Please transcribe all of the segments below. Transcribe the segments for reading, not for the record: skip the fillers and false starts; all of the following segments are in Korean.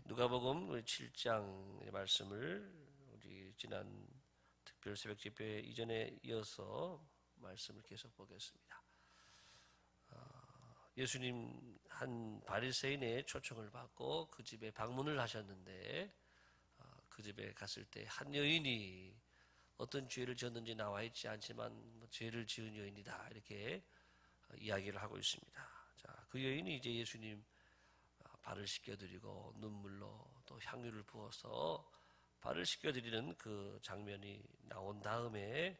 누가복음 7장의 말씀을 우리 지난 특별 새벽 집회 이전에 이어서 말씀을 계속 보겠습니다. 예수님 한 바리새인의 초청을 받고 그 집에 방문을 하셨는데 그 집에 갔을 때 한 여인이 어떤 죄를 지었는지 나와 있지 않지만 죄를 지은 여인이다 이렇게 이야기를 하고 있습니다. 자, 그 여인이 이제 예수님 발을 씻겨드리고 눈물로 또 향유를 부어서 발을 씻겨드리는 그 장면이 나온 다음에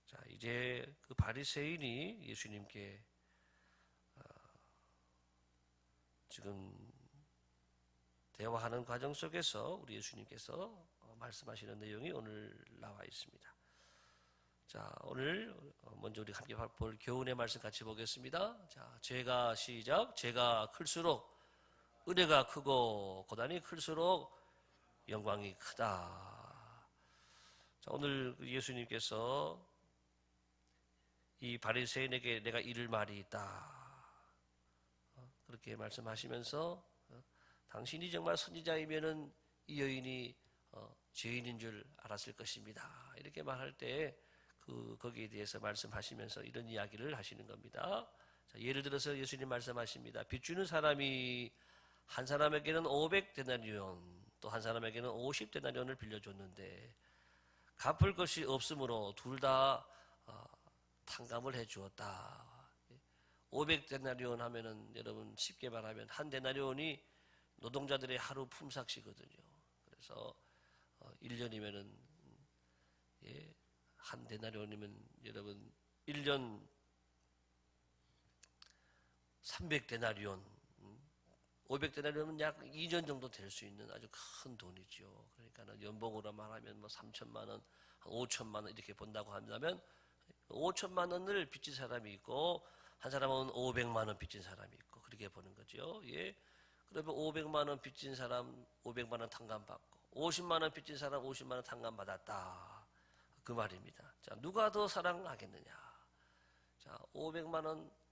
자 이제 그 바리새인이 예수님께 지금 대화하는 과정 속에서 우리 예수님께서 말씀하시는 내용이 오늘 나와 있습니다. 자 오늘 먼저 우리 함께 볼 교훈의 말씀 같이 보겠습니다. 자 죄가 시작. 죄가 클수록 은혜가 크고 고난이 클수록 영광이 크다. 자, 오늘 예수님께서 이 바리새인에게 내가 이를 말이 있다. 그렇게 말씀하시면서 당신이 정말 선지자이면은 이 여인이 죄인인 줄 알았을 것입니다. 이렇게 말할 때 거기에 대해서 말씀하시면서 이런 이야기를 하시는 겁니다. 자, 예를 들어서 예수님 말씀하십니다. 빚주는 사람이 한 사람에게는 500데나리온 또 한 사람에게는 50데나리온을 빌려줬는데 갚을 것이 없으므로 둘 다 탕감을 해 주었다. 500데나리온 하면은 여러분 쉽게 말하면 한 데나리온이 노동자들의 하루 품삯이거든요. 그래서 1년이면은 한 데나리온이면 여러분 1년 300데나리온 500데나리온은 약 2년 정도 될 수 있는 아주 큰 돈이죠. 그러니까 연봉으로 말하면 뭐 3천만 원, 5천만 원 이렇게 본다고 한다면 5천만 원을 빚진 사람이 있고 한 사람은 500만 원 빚진 사람이 있고 그렇게 보는 거죠. 예. 그러면 500만 원 빚진 사람 500만 원 탕감받고 50만 원 빚진 사람 50만 원 탕감받았다. 그 말입니다. 자, 누가 더 사랑하겠느냐? 자, 500만 원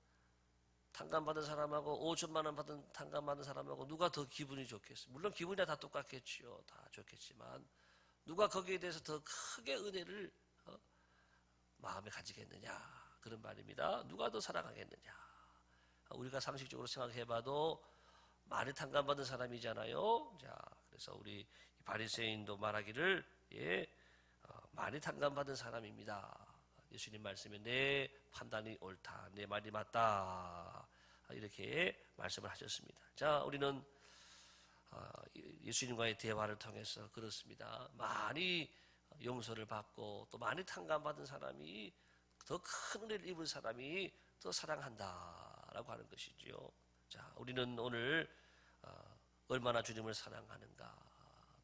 탕감받은 사람하고 5천만 원 탕감받은 사람하고 누가 더 기분이 좋겠어요? 물론 기분이 다 똑같겠지요. 다 좋겠지만 누가 거기에 대해서 더 크게 은혜를 마음에 가지겠느냐? 그런 말입니다. 누가 더 사랑하겠느냐? 우리가 상식적으로 생각해봐도 많이 탕감받은 사람이잖아요. 자, 그래서 우리 바리새인도 말하기를 많이 탕감받은 사람입니다. 예수님 말씀에 내 판단이 옳다, 내 말이 맞다 이렇게 말씀을 하셨습니다. 자, 우리는 예수님과의 대화를 통해서 그렇습니다. 많이 용서를 받고 또 많이 탕감받은 사람이 더 큰 은혜를 입은 사람이 더 사랑한다라고 하는 것이지요. 자, 우리는 오늘 얼마나 주님을 사랑하는가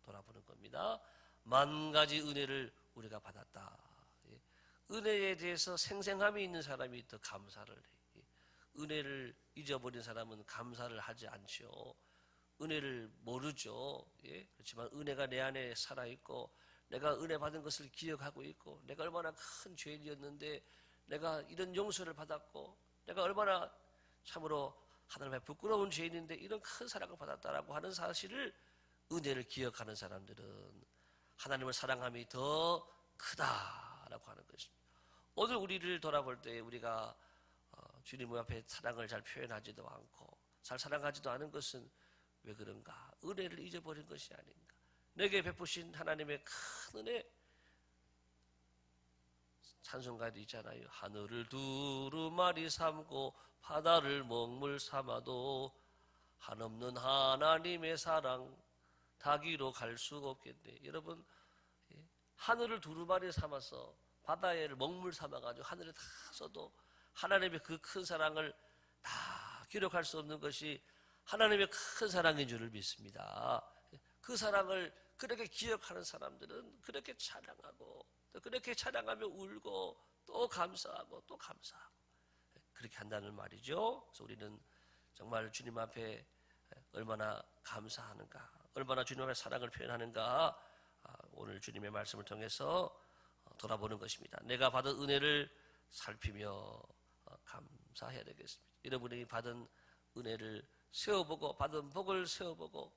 돌아보는 겁니다. 만 가지 은혜를 우리가 받았다. 은혜에 대해서 생생함이 있는 사람이 더 감사를 해. 은혜를 잊어버린 사람은 감사를 하지 않죠. 은혜를 모르죠. 그렇지만 은혜가 내 안에 살아있고 내가 은혜 받은 것을 기억하고 있고 내가 얼마나 큰 죄인이었는데 내가 이런 용서를 받았고 내가 얼마나 참으로 하나님의 부끄러운 죄인인데 이런 큰 사랑을 받았다라고 하는 사실을 은혜를 기억하는 사람들은 하나님을 사랑함이 더 크다라고 하는 것입니다. 오늘 우리를 돌아볼 때 우리가 주님 앞에 사랑을 잘 표현하지도 않고 잘 사랑하지도 않은 것은 왜 그런가? 은혜를 잊어버린 것이 아닌가? 내게 베푸신 하나님의 큰 은혜 찬송가도 있잖아요. 하늘을 두루마리 삼고 바다를 먹물 삼아도 한없는 하나님의 사랑 닿기로 갈 수가 없겠네. 여러분 하늘을 두루마리 삼아서 바다에 먹물 삼아가지고 하늘에 다 써도 하나님의 그 큰 사랑을 다 기록할 수 없는 것이 하나님의 큰 사랑인 줄을 믿습니다. 그 사랑을 그렇게 기억하는 사람들은 그렇게 찬양하고 또 그렇게 찬양하며 울고 또 감사하고 또 감사하고 그렇게 한다는 말이죠. 그래서 우리는 정말 주님 앞에 얼마나 감사하는가, 얼마나 주님 앞에 사랑을 표현하는가 오늘 주님의 말씀을 통해서 돌아보는 것입니다. 내가 받은 은혜를 살피며 감사해야 되겠습니다. 여러분이 받은 은혜를 세워보고 받은 복을 세워보고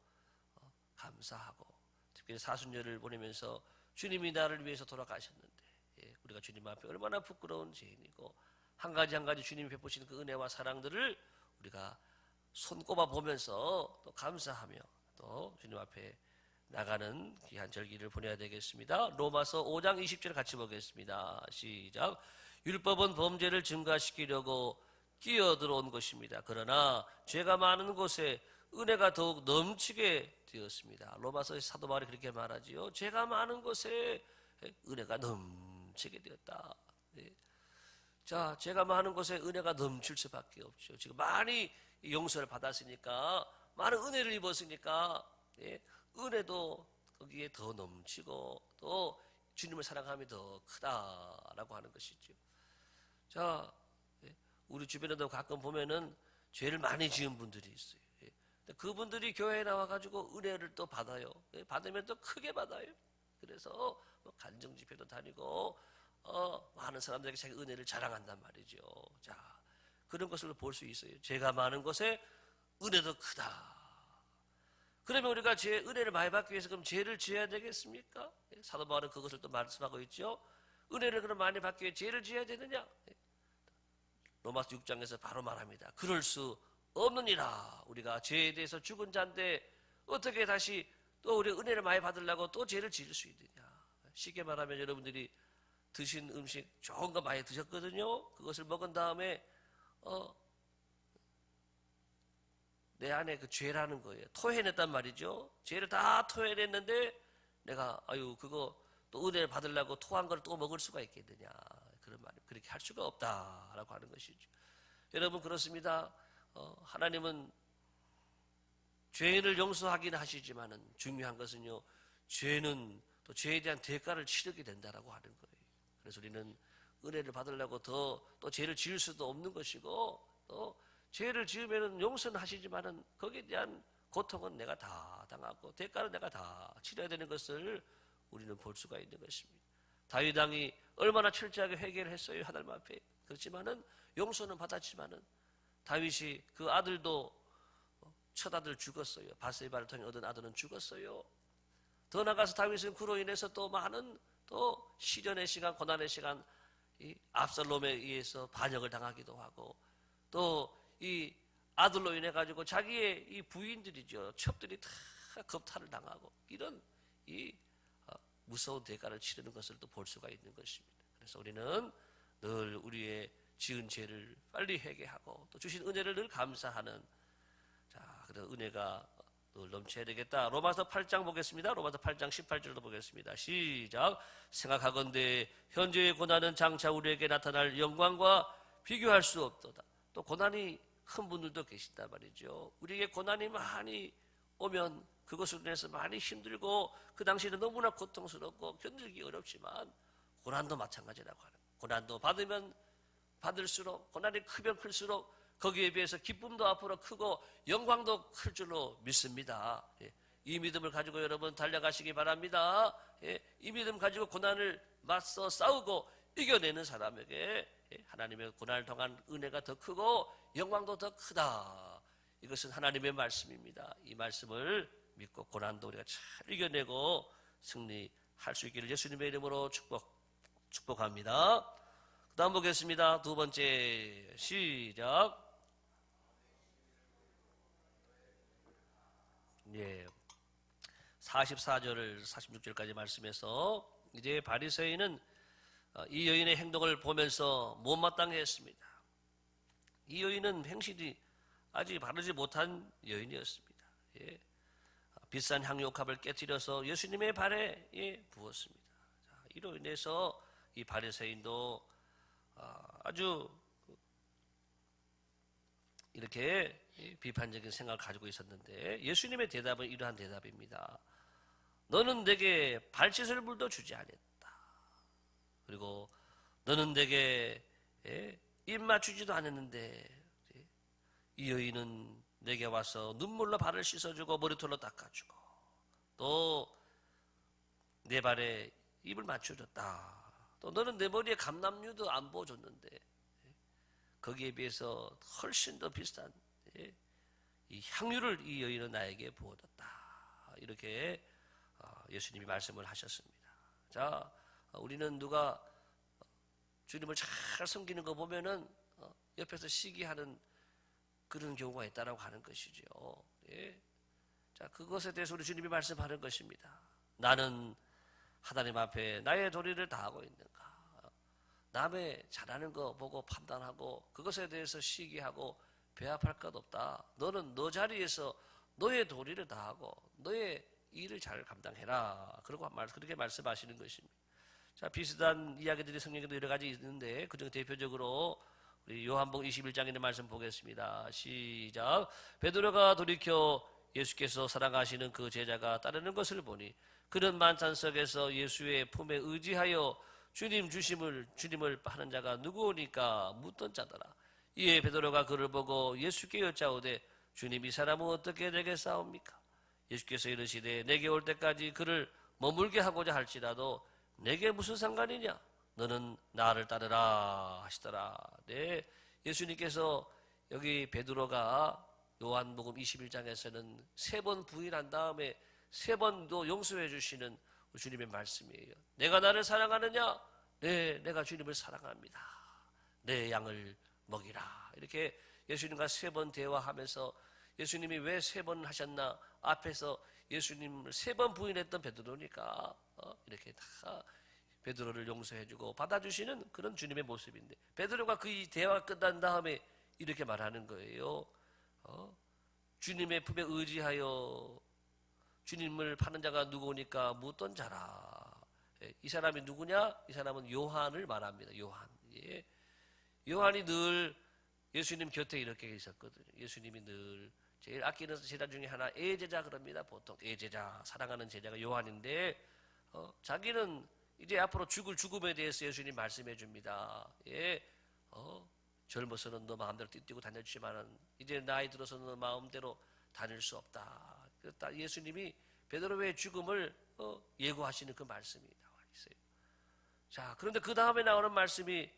감사하고, 특별히 사순절을 보내면서 주님이 나를 위해서 돌아가셨는데 우리가 주님 앞에 얼마나 부끄러운 죄인이고, 한 가지 한 가지 주님이 베푸신 그 은혜와 사랑들을 우리가 손꼽아 보면서 또 감사하며 또 주님 앞에 나가는 귀한 절기를 보내야 되겠습니다. 로마서 5장 20절 같이 보겠습니다. 시작. 율법은 범죄를 증가시키려고 끼어들어온 것입니다. 그러나 죄가 많은 곳에 은혜가 더욱 넘치게 되었습니다. 로마서의 사도 바울이 그렇게 말하지요. 죄가 많은 곳에 은혜가 넘치게 되었다. 네. 자, 죄가 많은 곳에 은혜가 넘칠 수밖에 없죠. 지금 많이 용서를 받았으니까, 많은 은혜를 입었으니까 은혜도 거기에 더 넘치고 또 주님을 사랑함이 더 크다라고 하는 것이죠. 자, 우리 주변에도 가끔 보면은 죄를 많이 지은 분들이 있어요. 그분들이 교회에 나와가지고 은혜를 또 받아요. 받으면 또 크게 받아요. 그래서 간증 집회도 다니고 많은 사람들에게 자기 은혜를 자랑한단 말이죠. 자, 그런 것을 볼 수 있어요. 죄가 많은 곳에 은혜도 크다. 그러면 우리가 은혜를 많이 받기 위해서 그럼 죄를 지어야 되겠습니까? 사도 바울은 그것을 또 말씀하고 있죠. 은혜를 그럼 많이 받기 위해 죄를 지어야 되느냐? 로마서 6장에서 바로 말합니다. 그럴 수 없느니라. 우리가 죄에 대해서 죽은 자인데 어떻게 다시 또 우리 은혜를 많이 받으려고 또 죄를 지을 수 있느냐? 쉽게 말하면 여러분들이 드신 음식 좋은 거 많이 드셨거든요. 그것을 먹은 다음에 내 안에 그 죄라는 거예요. 토해냈단 말이죠. 죄를 다 토해냈는데 내가 그거 또 은혜를 받으려고 토한 걸 또 먹을 수가 있겠느냐? 그런 말, 그렇게 할 수가 없다라고 하는 것이죠. 여러분 그렇습니다. 하나님은 죄인을 용서하긴 하시지만은 중요한 것은요, 죄는 또 죄에 대한 대가를 치르게 된다라고 하는 거예요. 그래서 우리는 은혜를 받으려고 더 또 죄를 지을 수도 없는 것이고, 또 죄를 지으면은 용서는 하시지만은 거기에 대한 고통은 내가 다 당하고 대가는 내가 다 치러야 되는 것을 우리는 볼 수가 있는 것입니다. 다윗 왕이 얼마나 철저하게 회개를 했어요, 하나님 앞에. 그렇지만은 용서는 받았지만은 다윗이 그 아들도 첫 아들 죽었어요. 바세바를 통해 얻은 아들은 죽었어요. 더 나가서 다윗은 그로 인해서 또 많은 또 시련의 시간, 고난의 시간, 이 압살롬에 의해서 반역을 당하기도 하고, 또 이 아들로 인해 가지고 자기의 이 부인들이죠, 첩들이 다 겁탈을 당하고, 이런 이 무서운 대가를 치르는 것을 또 볼 수가 있는 것입니다. 그래서 우리는 늘 우리의 지은 죄를 빨리 회개하고 또 주신 은혜를 늘 감사하는, 자, 그래서 은혜가 늘 넘쳐야 되겠다. 로마서 8장 보겠습니다. 로마서 8장 18절도 보겠습니다. 시작. 생각하건대 현재의 고난은 장차 우리에게 나타날 영광과 비교할 수 없도다. 또 고난이 큰 분들도 계신단 말이죠. 우리에게 고난이 많이 오면 그것으로 인해서 많이 힘들고 그 당시에는 너무나 고통스럽고 견디기 어렵지만, 고난도 마찬가지라고 하는 거예요. 고난도 받으면 받을수록, 고난이 크면 클수록 거기에 비해서 기쁨도 앞으로 크고 영광도 클 줄로 믿습니다. 이 믿음을 가지고 여러분 달려가시기 바랍니다. 이 믿음 가지고 고난을 맞서 싸우고 이겨내는 사람에게 하나님의 고난을 통한 은혜가 더 크고 영광도 더 크다. 이것은 하나님의 말씀입니다. 이 말씀을 믿고 고난도 우리가 잘 이겨내고 승리할 수 있기를 예수님의 이름으로 축복합니다. 그 다음 보겠습니다. 두 번째, 시작. 44절 46절까지 말씀해서 이제 바리새인은 이 여인의 행동을 보면서 못마땅해 했습니다. 이 여인은 행실이 아직 바르지 못한 여인이었습니다. 비싼 향유옥합을 깨뜨려서 예수님의 발에 부었습니다. 자, 이로 인해서 이 바리새인도 아주 이렇게 비판적인 생각을 가지고 있었는데, 예수님의 대답은 이러한 대답입니다. 너는 내게 발짓을 물도 주지 않았다. 그리고 너는 내게 입 맞추지도 않았는데 이 여인은 내게 와서 눈물로 발을 씻어주고 머리털로 닦아주고 또 내 발에 입을 맞춰줬다. 또 너는 내 머리에 감람유도 안 부어줬는데 거기에 비해서 훨씬 더 비싼 이 향유를 이 여인은 나에게 부어줬다. 이렇게 예수님이 말씀을 하셨습니다. 자, 우리는 누가 주님을 잘 섬기는 거 보면은 옆에서 시기하는 그런 경우가 있다라고 하는 것이죠. 예. 자, 그것에 대해서 우리 주님이 말씀하는 것입니다. 나는 하나님 앞에 나의 도리를 다하고 있는가? 남의 잘하는 거 보고 판단하고 그것에 대해서 시기하고 배합할 것 없다. 너는 너 자리에서 너의 도리를 다하고 너의 일을 잘 감당해라. 그렇게 말씀하시는 것입니다. 자, 비슷한 이야기들이 성경에도 여러 가지 있는데 그중 대표적으로 우리 요한복음 21장에 있는 말씀 보겠습니다. 시작. 베드로가 돌이켜 예수께서 사랑하시는 그 제자가 따르는 것을 보니 그는 만찬석에서 예수의 품에 의지하여 주님을 파는 자가 누구오니까 묻던 자더라. 이에 베드로가 그를 보고 예수께 여짜오되 주님, 이 사람은 어떻게 되겠사옵니까? 예수께서 이르시되 내게 올 때까지 그를 머물게 하고자 할지라도 내게 무슨 상관이냐? 너는 나를 따르라 하시더라. 네, 예수님께서 여기 베드로가 요한복음 21장에서는 3번 부인한 다음에 3번도 용서해 주시는 주님의 말씀이에요. 내가 나를 사랑하느냐? 네, 내가 주님을 사랑합니다. 내 양을 먹이라. 이렇게 예수님과 3번 대화하면서 예수님이 왜 3번 하셨나? 앞에서 예수님을 3번 부인했던 베드로니까 이렇게 다 베드로를 용서해주고 받아주시는 그런 주님의 모습인데 베드로가 그 대화가 끝난 다음에 이렇게 말하는 거예요. 주님의 품에 의지하여 주님을 파는 자가 누구니까 묻던 자라. 이 사람이 누구냐? 이 사람은 요한을 말합니다. 요한. 예. 요한이 늘 예수님 곁에 이렇게 있었거든요. 예수님이 늘 제일 아끼는 제자 중에 하나 애제자 그럽니다. 보통 애제자, 사랑하는 제자가 요한인데 자기는 이제 앞으로 죽을 죽음에 대해서 예수님 말씀해 줍니다. 예. 젊어서는 너 마음대로 뛰고 다녔지만은 이제 나이 들어서는 너 마음대로 다닐 수 없다. 예수님이 베드로의 죽음을 예고하시는 그 말씀이 나와 있어요. 자, 그런데 그 다음에 나오는 말씀이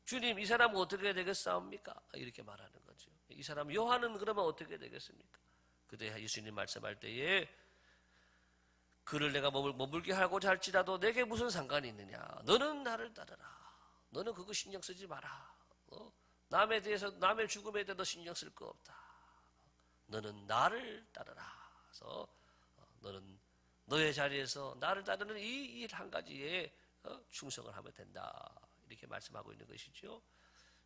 주님, 이 사람은 어떻게 되겠사옵니까? 이렇게 말하는 거죠. 이 사람 요한은 그러면 어떻게 되겠습니까? 그때 예수님 말씀할 때에 그를 내가 머물게 하고자 할지라도 내게 무슨 상관이 있느냐? 너는 나를 따르라. 너는 그거 신경 쓰지 마라. 남에 대해서 남의 죽음에 대해서 신경 쓸 거 없다. 너는 나를 따르라. 그래서 너는 너의 자리에서 나를 따르는 이 일 한 가지에 충성을 하면 된다. 이렇게 말씀하고 있는 것이죠.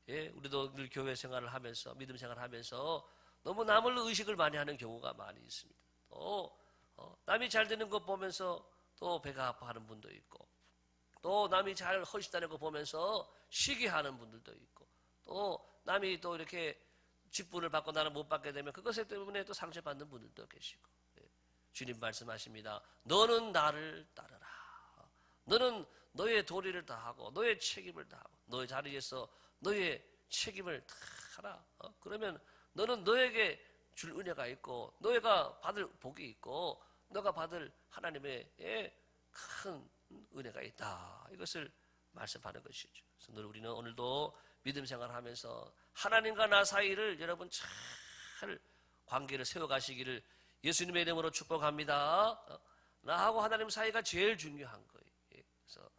예, 우리도 늘 교회 생활을 하면서 믿음 생활을 하면서 너무 남을 의식을 많이 하는 경우가 많이 있습니다. 또 남이 잘 되는 것 보면서 또 배가 아파하는 분도 있고 또 남이 잘 헌신하는 거 보면서 시기하는 분들도 있고 또 남이 또 이렇게 직분을 받고 나는 못 받게 되면 그것 때문에 또 상처받는 분들도 계시고 주님 말씀하십니다. 너는 나를 따르라. 너는 너의 도리를 다하고 너의 책임을 다하고 너의 자리에서 너의 책임을 다 하라. 그러면 너는 너에게 줄 은혜가 있고 너희가 받을 복이 있고 너가 받을 하나님의 큰 은혜가 있다. 이것을 말씀하는 것이죠. 그래서 우리는 오늘도 믿음 생활하면서 하나님과 나 사이를 여러분 잘 관계를 세워가시기를 예수님의 이름으로 축복합니다. 나하고 하나님 사이가 제일 중요한 거예요. 그래서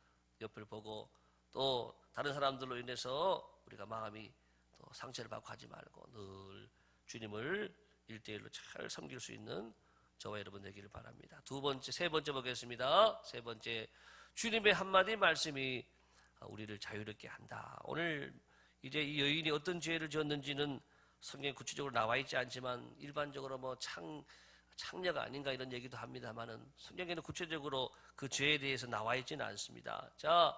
옆을 보고 또 다른 사람들로 인해서 우리가 마음이 또 상처를 받고 하지 말고 늘 주님을 1대1로 잘 섬길 수 있는 저와 여러분 되기를 바랍니다. 세 번째 보겠습니다. 세 번째, 주님의 한마디 말씀이 우리를 자유롭게 한다. 오늘 이제 이 여인이 어떤 죄를 지었는지는 성경에 구체적으로 나와 있지 않지만 일반적으로 뭐 창녀가 아닌가 이런 얘기도 합니다만은 성경에는 구체적으로 그 죄에 대해서 나와 있지는 않습니다. 자,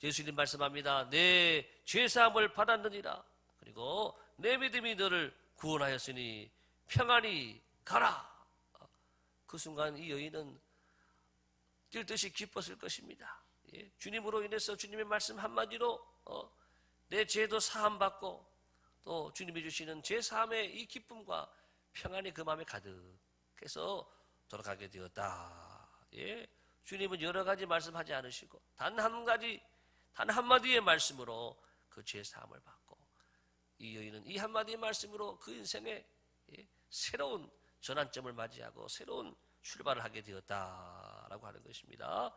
예수님 말씀합니다. 내 죄사함을 받았느니라. 그리고 내 믿음이 너를 구원하였으니 평안히 가라. 그 순간 이 여인은 뛸 듯이 기뻤을 것입니다. 예, 주님으로 인해서 주님의 말씀 한마디로 내 죄도 사함받고 또 주님이 주시는 죄 사함의 이 기쁨과 평안이 그 마음에 가득해서 돌아가게 되었다. 예, 주님은 여러 가지 말씀하지 않으시고 단 한마디의 말씀으로 그 죄 사함을 받고 이 여인은 이 한마디의 말씀으로 그 인생에 새로운 전환점을 맞이하고 새로운 출발을 하게 되었다라고 하는 것입니다.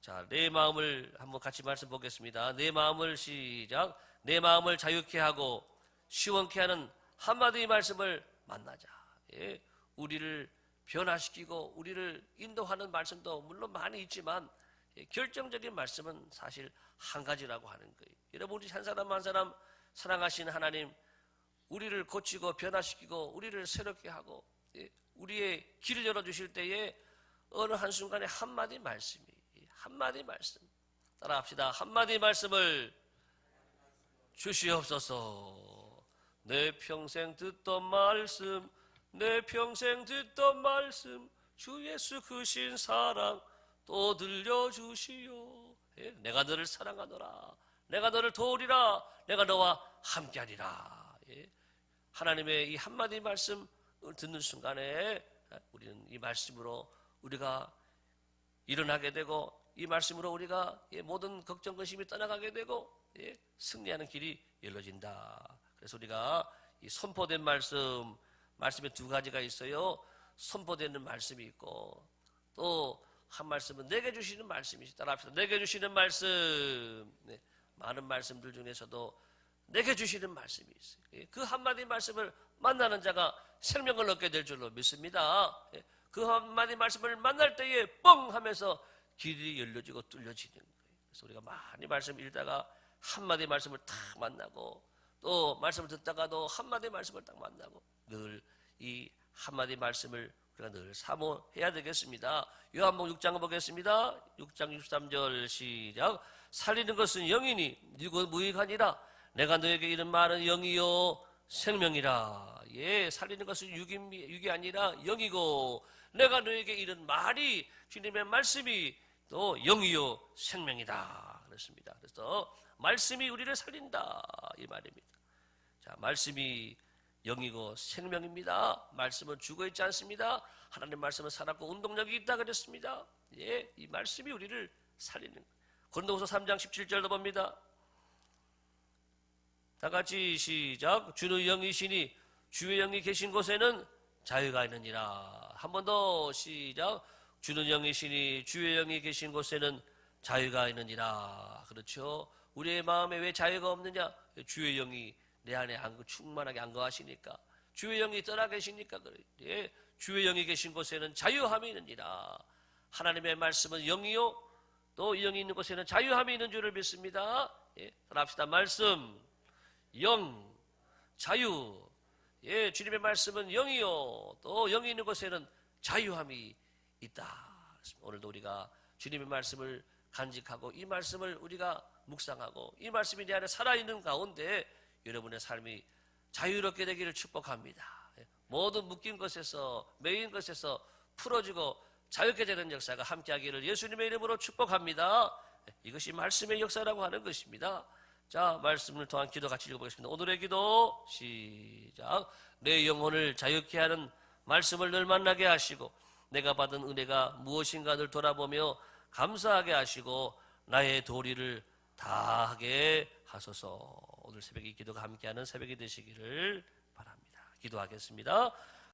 자, 내 마음을 한번 같이 말씀 보겠습니다. 내 마음을 시작. 내 마음을 자유케 하고 시원케 하는 한마디의 말씀을 만나자. 예, 우리를 변화시키고 우리를 인도하는 말씀도 물론 많이 있지만 결정적인 말씀은 사실 한 가지라고 하는 거예요. 여러분, 우리 한 사람 한 사람 사랑하시는 하나님, 우리를 고치고 변화시키고 우리를 새롭게 하고 우리의 길을 열어주실 때에 어느 한순간에 한마디 말씀이, 한마디 말씀 따라합시다. 한마디 말씀을 주시옵소서. 내 평생 듣던 말씀, 내 평생 듣던 말씀, 주 예수 크신 사랑 또 들려주시오. 내가 너를 사랑하노라, 내가 너를 도우리라, 내가 너와 함께하리라. 하나님의 이 한마디 말씀을 듣는 순간에 우리는 이 말씀으로 우리가 일어나게 되고, 이 말씀으로 우리가 모든 걱정 근심이 떠나가게 되고 승리하는 길이 열려진다. 그래서 우리가 이 선포된 말씀에 두 가지가 있어요. 선포되는 말씀이 있고 또 한 말씀은 내게 주시는 말씀이 있다. 따라합시다. 내게 주시는 말씀. 많은 말씀들 중에서도 내게 주시는 말씀이 있어요. 그 한마디 말씀을 만나는 자가 생명을 얻게 될 줄로 믿습니다. 그 한마디 말씀을 만날 때에 뻥 하면서 길이 열려지고 뚫려지는 거예요. 그래서 우리가 많이 말씀 읽다가 한마디 말씀을 딱 만나고 또 말씀을 듣다가도 한마디 말씀을 딱 만나고 늘 이 한마디 말씀을 우리가 늘 사모해야 되겠습니다. 요한복음 6장 보겠습니다. 6장 63절 시작. 살리는 것은 영이니 무익하니라. 내가 너에게 이른 말은 영이요 생명이라. 예, 살리는 것은 육이 아니라 영이고 내가 너에게 이른 말이, 주님의 말씀이 또 영이요 생명이다 그렇습니다. 그래서 말씀이 우리를 살린다 이 말입니다. 자, 말씀이 영이고 생명입니다. 말씀은 죽어있지 않습니다. 하나님 말씀은 살았고 운동력이 있다 그랬습니다. 예, 이 말씀이 우리를 살리는 거예요. 고린도후서 3장 17절도 봅니다. 다 같이 시작. 주는 영이시니 주의 영이 계신 곳에는 자유가 있느니라. 한 번 더 시작. 주는 영이시니 주의 영이 계신 곳에는 자유가 있느니라. 그렇죠. 우리의 마음에 왜 자유가 없느냐? 주의 영이 내 안에 충만하게 안거하시니까, 주의 영이 떠나 계시니까 그래요. 예, 주의 영이 계신 곳에는 자유함이 있느니라. 하나님의 말씀은 영이요 또 영이 있는 곳에는 자유함이 있는 줄을 믿습니다. 예, 따라합시다. 말씀, 영, 자유. 예, 주님의 말씀은 영이요 또 영이 있는 곳에는 자유함이 있다. 오늘도 우리가 주님의 말씀을 간직하고 이 말씀을 우리가 묵상하고 이 말씀이 내 안에 살아있는 가운데 여러분의 삶이 자유롭게 되기를 축복합니다. 모든 묶인 것에서, 매인 것에서 풀어지고 자유롭게 되는 역사가 함께하기를 예수님의 이름으로 축복합니다. 이것이 말씀의 역사라고 하는 것입니다. 자, 말씀을 통한 기도 같이 읽어보겠습니다. 오늘의 기도 시작. 내 영혼을 자유케 하는 말씀을 늘 만나게 하시고 내가 받은 은혜가 무엇인가 늘 돌아보며 감사하게 하시고 나의 도리를 다하게 하소서. 오늘 새벽에 이 기도가 함께하는 새벽이 되시기를 바랍니다. 기도하겠습니다.